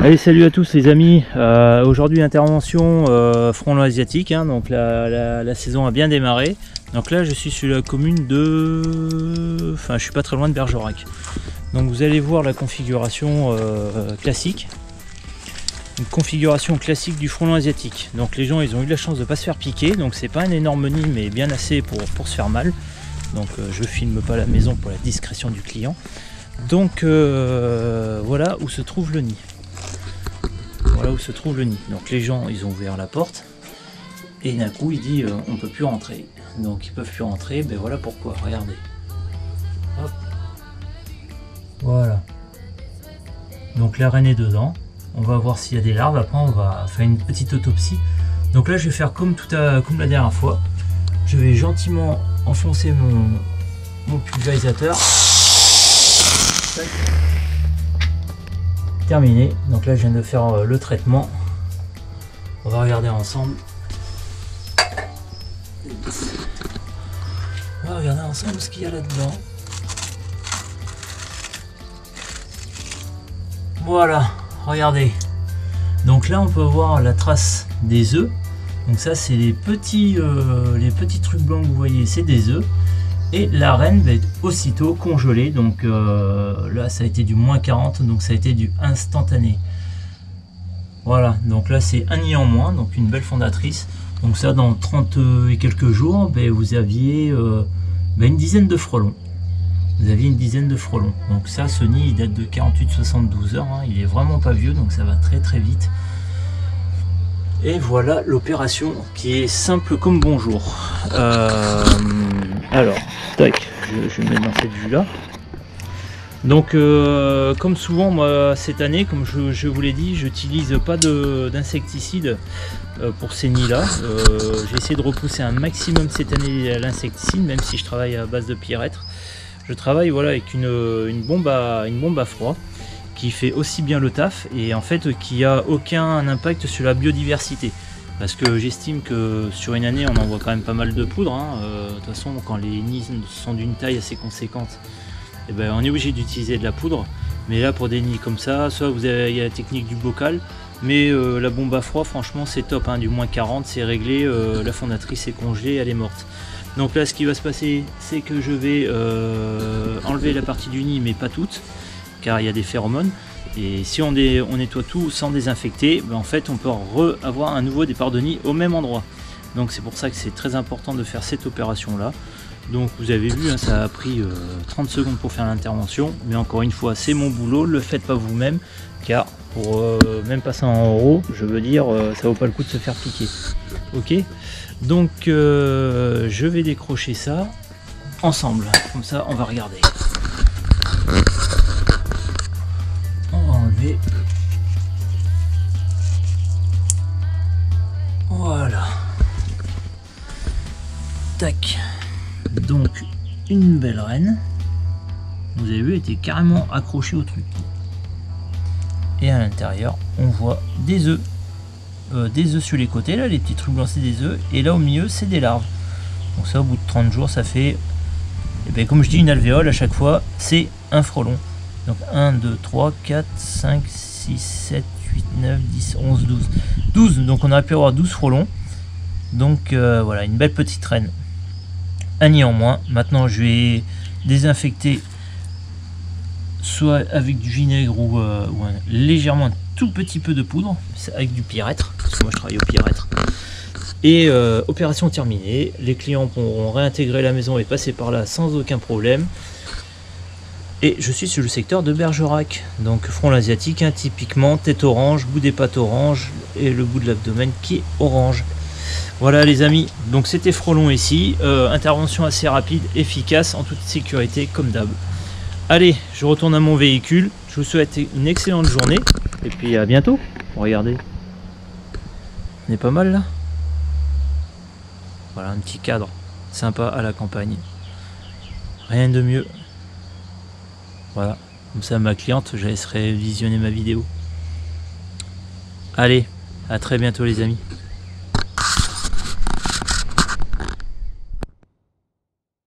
Allez, salut à tous les amis. Aujourd'hui intervention frelon asiatique, hein, donc la saison a bien démarré. Donc là je suis sur la commune de... Enfin je suis pas très loin de Bergerac. Donc vous allez voir la configuration classique. Une configuration classique du frelon asiatique. Donc les gens ils ont eu la chance de pas se faire piquer. Donc c'est pas un énorme nid mais bien assez pour se faire mal. Donc je filme pas la maison pour la discrétion du client. Donc voilà où se trouve le nid. Voilà où se trouve le nid. Donc les gens ils ont ouvert la porte et d'un coup il dit on peut plus rentrer. Donc ils peuvent plus rentrer, ben voilà pourquoi, regardez. Hop. Voilà. Donc la reine est dedans. On va voir s'il y a des larves, après on va faire une petite autopsie. Donc là je vais faire comme comme la dernière fois. Je vais gentiment enfoncer mon pulvérisateur. Tac. Terminé, donc là je viens de faire le traitement. On va regarder ensemble. On va regarder ensemble ce qu'il y a là-dedans. Voilà, regardez. Donc là on peut voir la trace des œufs. Donc ça c'est les petits trucs blancs que vous voyez, c'est des œufs. Et la reine va être aussitôt congelée, donc là ça a été du moins 40, donc ça a été du instantané. Voilà, donc là c'est un nid en moins, donc une belle fondatrice. Donc ça dans 30 et quelques jours, vous aviez une dizaine de frelons. Vous aviez une dizaine de frelons. Donc ça, ce nid il date de 48-72 heures, hein. Il est vraiment pas vieux, donc ça va très très vite. Et voilà l'opération qui est simple comme bonjour. Alors, tac, je vais me mettre dans cette vue là. Donc comme souvent moi cette année, comme je vous l'ai dit, j'utilise pas d'insecticide pour ces nids là. J'ai essayé de repousser un maximum cette année l'insecticide, même si je travaille à base de pierrette. Je travaille voilà avec une bombe à froid qui fait aussi bien le taf et en fait qui a aucun impact sur la biodiversité. Parce que j'estime que sur une année on envoie quand même pas mal de poudre, hein. De toute façon quand les nids sont d'une taille assez conséquente, on est obligé d'utiliser de la poudre. Mais là pour des nids comme ça, soit il y a la technique du bocal, mais la bombe à froid franchement c'est top, hein. Du moins 40 c'est réglé, la fondatrice est congelée, elle est morte. Donc là ce qui va se passer c'est que je vais enlever la partie du nid mais pas toute, car il y a des phéromones. Et si on nettoie tout sans désinfecter, en fait on peut avoir un nouveau départ de nid au même endroit. Donc c'est pour ça que c'est très important de faire cette opération là. Donc vous avez vu, hein, ça a pris 30 secondes pour faire l'intervention. Mais encore une fois, c'est mon boulot, le faites pas vous-même. Car pour même pas 100 €, je veux dire, ça vaut pas le coup de se faire piquer. Ok. Donc je vais décrocher ça ensemble. Comme ça on va regarder. Voilà. Tac. Donc une belle reine. Vous avez vu, elle était carrément accrochée au truc. Et à l'intérieur, on voit des œufs. Des œufs sur les côtés, là, les petits trucs blancs, c'est des œufs. Et là au milieu, c'est des larves. Donc ça, au bout de 30 jours, ça fait, comme je dis, une alvéole à chaque fois, c'est un frelon. Donc 1, 2, 3, 4, 5, 6, 7, 8, 9, 10, 11, 12. 12, donc on aurait pu avoir 12 frelons. Donc voilà, une belle petite reine. Un nid en moins. Maintenant je vais désinfecter soit avec du vinaigre ou légèrement un tout petit peu de poudre, avec du pierrette, parce que moi je travaille au pierrette. Et opération terminée. Les clients pourront réintégrer la maison et passer par là sans aucun problème. Et je suis sur le secteur de Bergerac, donc frelon asiatique, hein, typiquement tête orange, bout des pattes orange et le bout de l'abdomen qui est orange. Voilà les amis, donc c'était frelon ici, intervention assez rapide, efficace, en toute sécurité comme d'hab. Allez, je retourne à mon véhicule, je vous souhaite une excellente journée et puis à bientôt. Regardez, on est pas mal là. Voilà un petit cadre sympa à la campagne, rien de mieux. Voilà, comme ça ma cliente, je laisserai visionner ma vidéo. Allez, à très bientôt les amis.